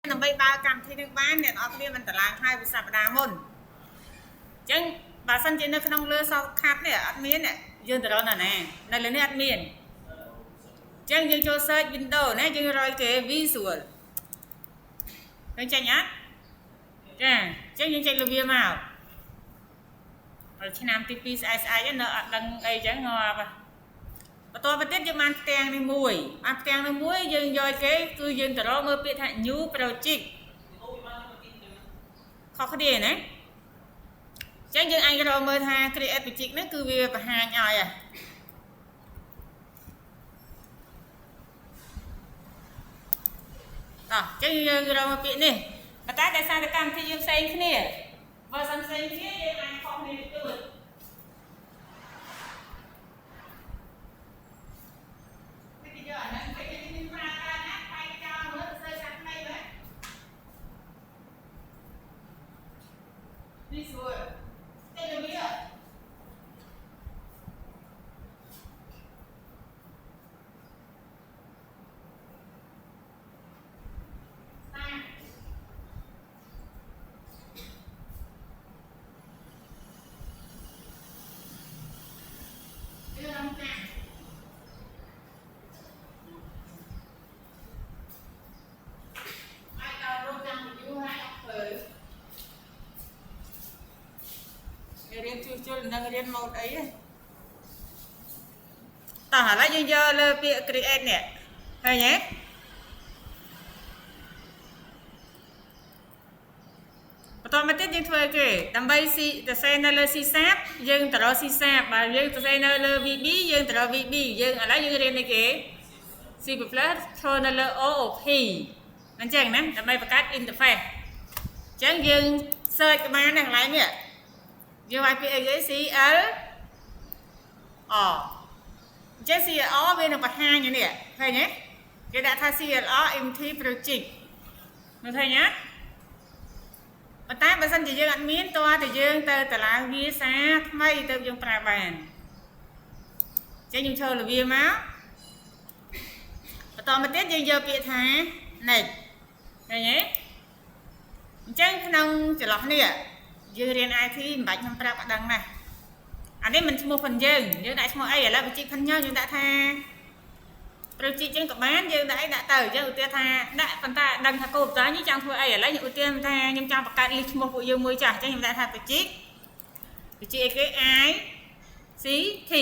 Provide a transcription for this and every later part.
nằm bay ba cầm thì được bánเนี่ยออกเรียนมันตาราง2สัปดาห์មុនចឹងបើសិនជានៅក្នុងលើសខាត់នេះអត់មានយើងទៅរកណានៅលើនេះអត់មានចឹងយើងចូល search window ណាយើងរកគេ visual ឃើញចាញ់អត់ចាចឹងយើងចុចលើវាមកឆ្នាំទី2ស្អែកនៅអត់ដឹងអីចឹងងាប់បន្តទៅទៀតយើងបានផ្ទាំងនេះមួយបានផ្ទាំងនេះមួយយើងយកគេគឺយើងទៅរកមើលពាក្យថា new project ខុសគ្នាណាចឹងយើងអាចរកមើលថា create project នេះគឺវាបង្ហាញឲ្យចឹងយើងរកមើលពាក្យនេះប៉ុន្តែដោយសារតែកម្មវិធីយើងផ្សេងគ្នាបើសិនផ្សេងគ្នាយើងអាចខុសគ្នាទៅvisual តែវាតារៀនជួលនឹងរៀនម៉ូដអីតោះឥឡូវយើងយកលើពាក្យ create នេះឃើញទេបន្តមកទៀតយើងធ្វើគេដើម្បីទៅសេនៅលើ C# យើងទៅរក C# បើយើងទៅសេនៅលើ VB យើងទៅរក VB យើងឥឡូវយើងរៀននេះគេ C++ ធ្វើនៅលើ OOP អញ្ចឹងណាដើម្បីបង្កើត interface អញ្ចឹងយើង search កន្លែងនេះយើងឲ្យពាក្យអីគេ CL ចេះ CLR វានឹងបង្ហាញនេះឃើញទេគេដាក់ថា CLR empty project មើលឃើញទេប៉ុន្តែបើសិនជាយើងអត់មានតើតែយើងទៅតឡាវាសាថ្មីទៅយើងប្រើបានចេះយើងចូលលើវាមកបន្តមកទៀតយើងយកពាក្យថា next ឃើញទេអញ្ចឹងក្នុងចន្លោះនេះយើងរៀន IT មិនបាច់ខ្ញុំប្រាប់អត់ដឹងណាអានេះមិនឈ្មោះផងយើងដាក់ឈ្មោះអីឥឡូវបញ្ជីផងយើងដាក់ថា project ចឹងក៏បានយើងដាក់អីដាក់ទៅយើងឧទាហរណ៍ថាដាក់ប៉ុន្តែដឹងថាគោលបំណងនេះចង់ធ្វើអីឥឡូវខ្ញុំឧទាហរណ៍ថាខ្ញុំចង់បង្កើត list ឈ្មោះពួកយើងមួយចាស់ចឹងខ្ញុំដាក់ថា project អីគេ ICT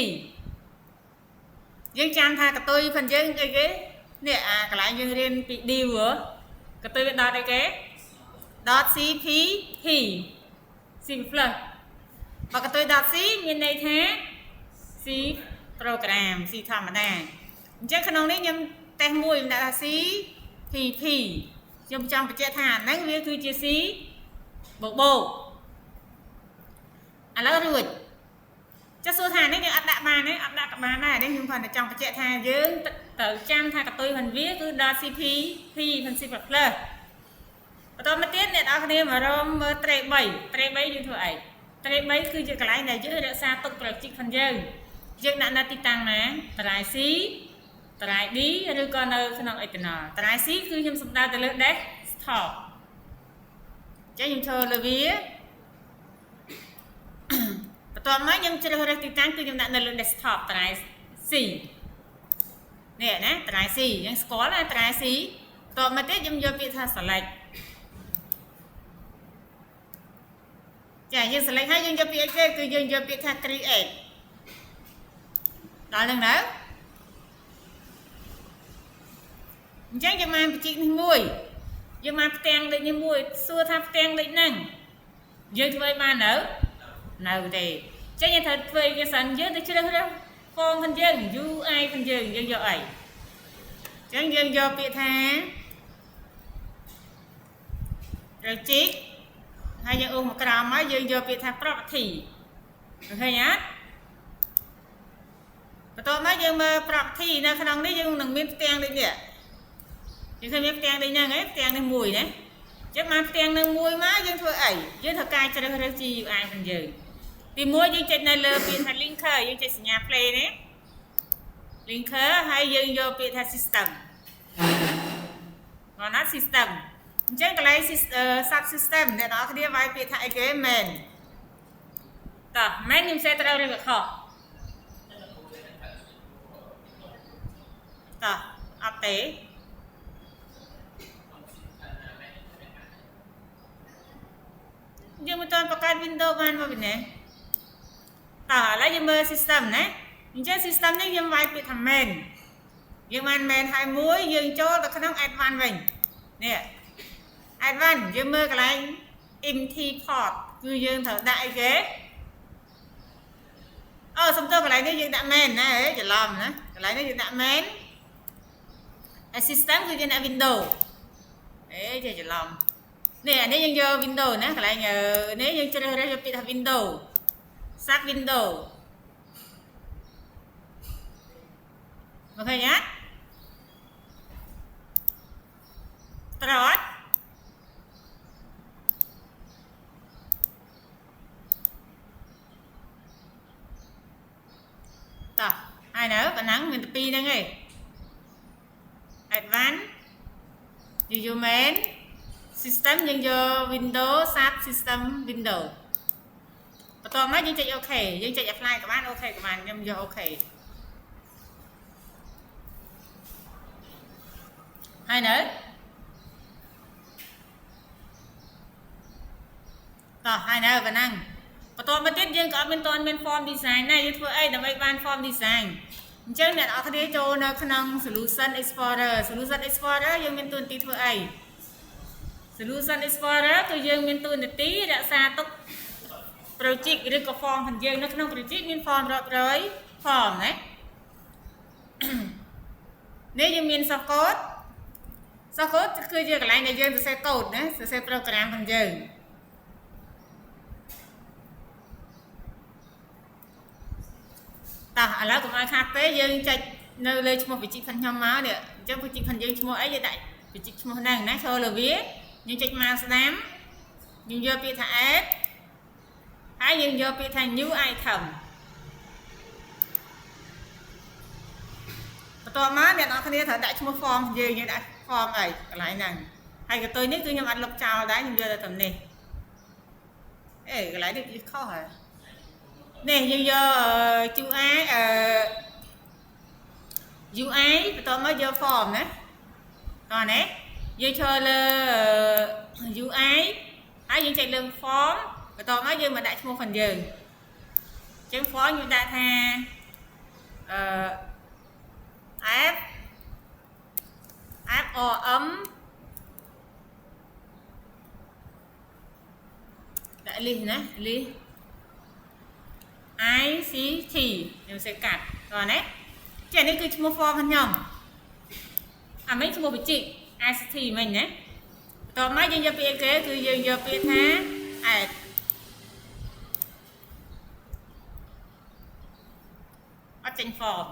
យើងចាំថាកតុយផងយើងអីគេនេះកន្លែងយើងរៀនពី deal កតុយវាដល់អីគេ .cpp C++ បើកតុយ .c មានន័យថា C program C ធម្មតាអញ្ចឹងក្នុងនេះខ្ញុំតេស្តមួយខ្ញុំដាក់ថា CPP ខ្ញុំចង់បញ្ជាក់ថាហ្នឹងវាគឺជា C បូកឥឡូវរួចចាសសួរថានេះយើងអត់ដាក់បានទេអត់ដាក់ក៏បានដែរនេះខ្ញុំគ្រាន់តែចង់បញ្ជាក់ថាយើងត្រូវចាំថាកតុយហ្នឹងវាគឺ .cpp និង C++ បន្តមកទៀតអ្នកនរគ្នាមករំមើល track 3 track 3យើងធ្វើអី track 3គឺជាកន្លែងដែលយើងរក្សាទុក project ផងយើងដាក់នៅទីតាំងណាតារាយ C តារាយ D ឬក៏នៅក្នុង external តារាយ C គឺខ្ញុំសំដៅទៅលើ desktop អញ្ចឹងខ្ញុំចូលលើវាបន្ទាប់មកខ្ញុំជ្រើសរើសទីតាំងគឺខ្ញុំដាក់នៅលើ desktop តារាយ C នេះណាតារាយ C យើងស្គាល់ណាតារាយ C បន្ទាប់មកទៀតខ្ញុំយកពាក្យថា selectចាយើង select ហើយយើងយកពាក្យអីគេគឺយើងយកពាក្យថា create ដល់នឹងណាអញ្ចឹងយើងបានបញ្ជីនេះមួយយើងបានផ្ទាំងដូចនេះមួយសួរថាផ្ទាំងដូចហ្នឹងយើងធ្វើឲ្យបាននៅទេអញ្ចឹងយើងត្រូវធ្វើឯកសារយើងទៅជ្រើសរើស form ផងយើង UI ផងយើងយកអីអញ្ចឹងយើងយកពាក្យថា project ហើយយើងអូសមកក្រោមមកយើងយកពាក្យថា property ឃើញអត់បន្ទាប់មកយើងមើល property នៅក្នុងនេះយើងនឹងមានផ្ទាំងដូចនេះយើងឃើញមានផ្ទាំងដូចហ្នឹងឯងផ្ទាំងនេះមួយណាអញ្ចឹងបានផ្ទាំងនឹងមួយមកយើងធ្វើអីយើងធ្វើការជ្រើសរើស GUI ផងយើងទី1យើងចុចនៅលើពាក្យថា linker យើងចុចសញ្ញា play នេះ linker ហើយយើងយកពាក្យថា system គាត់ណា system អញ្ចឹងកន្លែង sub system អ្នកនរគ្នាវាយពាក្យថាអីគេ main តោះ main ខ្ញុំសេត្រូវឬក៏ខុសតោះអត់ទេយើងមិនទាន់បង្កើត Windows បានមកពីណាតោះឥឡូវយើងមើល system ណាអញ្ចឹង system នេះយើងវាយពាក្យថា main យើងបាន main ហើយមួយយើងចូលទៅក្នុង advanced វិញនេះ advanced យើងមើលកន្លែង empty port គឺយើងត្រូវដាក់អីគេអូសំទោសកន្លែងនេះយើងដាក់ main ណាច្រឡំណាកន្លែងនេះយើងដាក់ main system គឺយើងដាក់ Windows ចេះច្រឡំនេះអានេះយើងយក Windows ណាកន្លែងនេះយើងជ្រើសរើសយកពាក្យថា Windows sub Windows មកឃើញអត់ត្រូវអត់តោះហើយនៅប៉ុណ្ណឹងមានតែពីរហ្នឹងឯង advanced យើងយក main system យើងយក Windows sub system Windows បន្ទាប់មកយើងចុច OK យើងចុច apply ក៏បាន OK ក៏បានខ្ញុំយក OK ហើយនៅតោះហើយនៅប៉ុណ្ណឹងបន្ទាប់មកទៀតយើងក៏អត់មាន form design ដែរយើងធ្វើអីដើម្បីបាន form design អញ្ចឹងអ្នកនរគ្នាចូលនៅក្នុង Solution Explorer យើងមានតួនាទីធ្វើអី Solution Explorer គឺយើងមានតួនាទីរក្សាទុក project ឬក៏ form របស់យើងនៅក្នុង project មាន form រាប់រយ form ណានេះយើងមាន source code គឺជាកន្លែងដែលយើងសរសេរ code ណាសរសេរ program របស់យើងតោះឥឡូវកុំឲ្យខាតពេកយើងចុចនៅលើឈ្មោះវិជីខាន់ខ្ញុំមកនេះអញ្ចឹងវិជីខាន់យើងឈ្មោះអីយើងដាក់វិជីឈ្មោះហ្នឹងណាចូលលើវាយើងចុចមកស្ដាំយើងយកពាក្យថា add ហើយយើងយកពាក្យថា new item បន្ទាប់មកអ្នកនរគ្នាត្រូវដាក់ឈ្មោះ form យើងដាក់ form អីកន្លែងហ្នឹងហើយកន្ទុយនេះគឺខ្ញុំអត់លុបចោលដែរខ្ញុំយកទៅតាមនេះកន្លែងនេះខុសហើយនេះយើងយក UI បន្ទាប់មកយក form ណាតោះណាយើងចូលលើ UI ហើយយើងចុចលើ form បន្ទាប់មកយើងមកដាក់ឈ្មោះរបស់យើងអញ្ចឹង form យើងដាក់ថា F or M ដាក់ list ណា list ICT ខ្ញុំសេកាត់តោះណាចេះនេះគឺឈ្មោះ form របស់ខ្ញុំអាមិញឈ្មោះវិជី ICT មិញណាបន្ទាប់មកយើងយកពាក្យគេគឺយើងយកពាក្យថា add អត់ចេញ form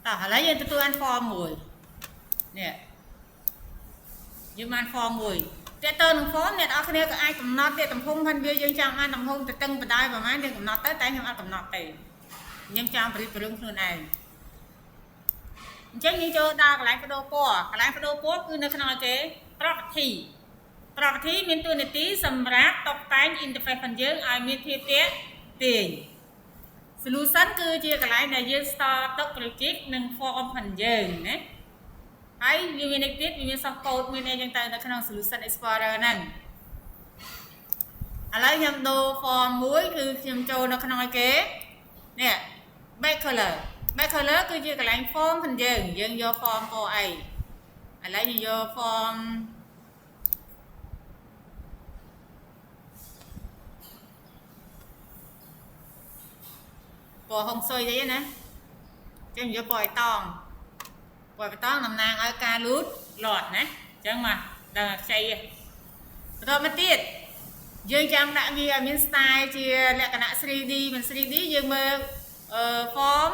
តោះឥឡូវយើងទទួលបាន form មួយនេះយើងបាន form មួយតើតើនឹង form អ្នកនរគ្នាក៏អាចកំណត់ទេទំហំផងវាយើងចង់បានទំហំទៅតឹងបណ្ដោយប្រហែលយើងកំណត់ទៅតែខ្ញុំអត់កំណត់ទេខ្ញុំចង់ប្រៀបប្រឹងខ្លួនឯងអញ្ចឹងយើងចូលដល់កន្លែងបដូរពណ៌គឺនៅក្នុងគេ property មានតួនាទីសម្រាប់តុបតែង interface របស់យើងឲ្យមានភាពទាក់ទាញ solution គឺជាកន្លែងដែលយើង store ទុក project និង form របស់យើងណាហើយវាមានទៀតវាមាន source code មានអីចឹងទៅនៅក្នុង Solution Explorer ហ្នឹងឥឡូវខ្ញុំដូរ form មួយគឺខ្ញុំចូលនៅក្នុងអីគេនេះ back color គឺជាកន្លែង form របស់យើងយក form ពណ៌អីឥឡូវយើងយក form ពណ៌ហុងស៊ុយទេណាខ្ញុំយកពណ៌បៃតងតំណាងឲ្យការលូតលាត់ណាអញ្ចឹងមកដល់ខ្ចីបន្តមកទៀតយើងចាំដាក់វាឲ្យមាន style ជាលក្ខណៈ 3D មិន 3D យើងមើលform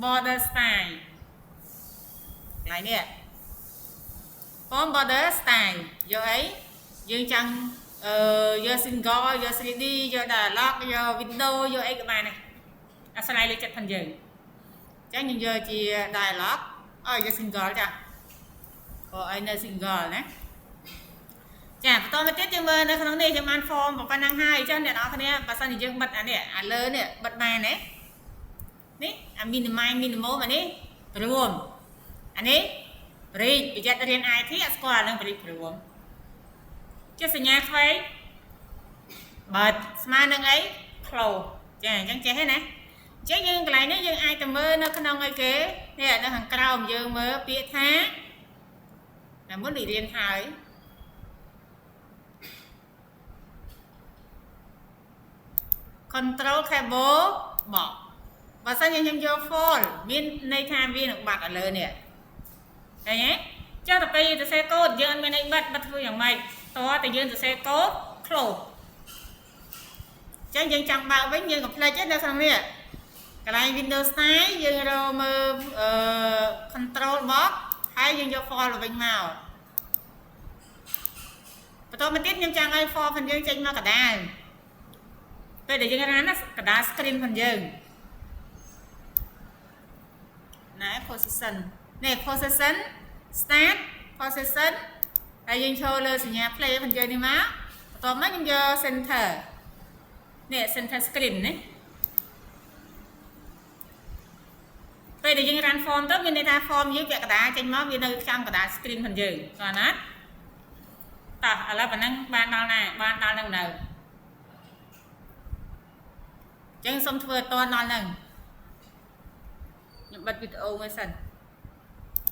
border style កន្លែងនេះ form border style យកអីយើងចង់ យក single យក 3D យក dialog យក window យកអីក៏បានដែរអាស្រ័យលើចិត្តផងយើងអញ្ចឹងយើងយកជា dialog យក single ចាក៏ឲ្យនៅ single ណាចាបន្តមកទៀតយើងមើលនៅក្នុងនេះយើងបាន form ប៉ុណ្ណឹងហើយអញ្ចឹងអ្នកនរគ្នាបើសិនជាយើងបិទអានេះអាលើនេះបិទបានទេនេះអា minimize minimum អានេះព្រមអានេះព្រីប្រយ័ត្នរៀន IT អត់ស្គាល់នឹងព្រីព្រមជាសញ្ញាខ្វែងបើស្មើនឹងអី close ចាអញ្ចឹងចេះទេណាអញ្ចឹងយើងកន្លែងនេះយើងអាចទៅមើលនៅក្នុងអីគេនេះនៅខាងក្រោមយើងមើលពាក្យថាតែមុនរៀនហើយ control cable បកបើសិនជាខ្ញុំយក fall មានន័យថាវានឹងបាត់ឥឡូវនេះឃើញទេចុះទៅពេលសរសេរកូដយើងអត់មានអីបាត់ធ្វើយ៉ាងម៉េចតើតែយើងសរសេរកូដ close អញ្ចឹងយើងចង់បើកវិញយើងកុំភ្លេចទេនៅក្នុងនេះកន្លែង Windows Style យើងរកមើលcontrol box ហើយយើងយក fall វិញមកបន្តមកទៀតខ្ញុំចង់ឲ្យ fall ផងយើងចេញមកកណ្ដាលពេលដែលយើងរានណាកណ្ដាល screen ផងយើងណែ position នេះ position start position ហើយយើងចូលលើសញ្ញា play ផងយើងនេះមកបន្តមកខ្ញុំយក center នេះ center screen ណាពេលដែលយើងរាន form ទៅមានន័យថា form យើងពាក់កណ្ដាលចេញមកវានៅចំកណ្ដាល screen ផងយើងតោះណាតោះឥឡូវប៉ុណ្ណឹងបានដល់ណាបានដល់នឹងនៅអញ្ចឹងសូមធ្វើតដល់ហ្នឹងខ្ញុំបិទវីដេអូមួយសិន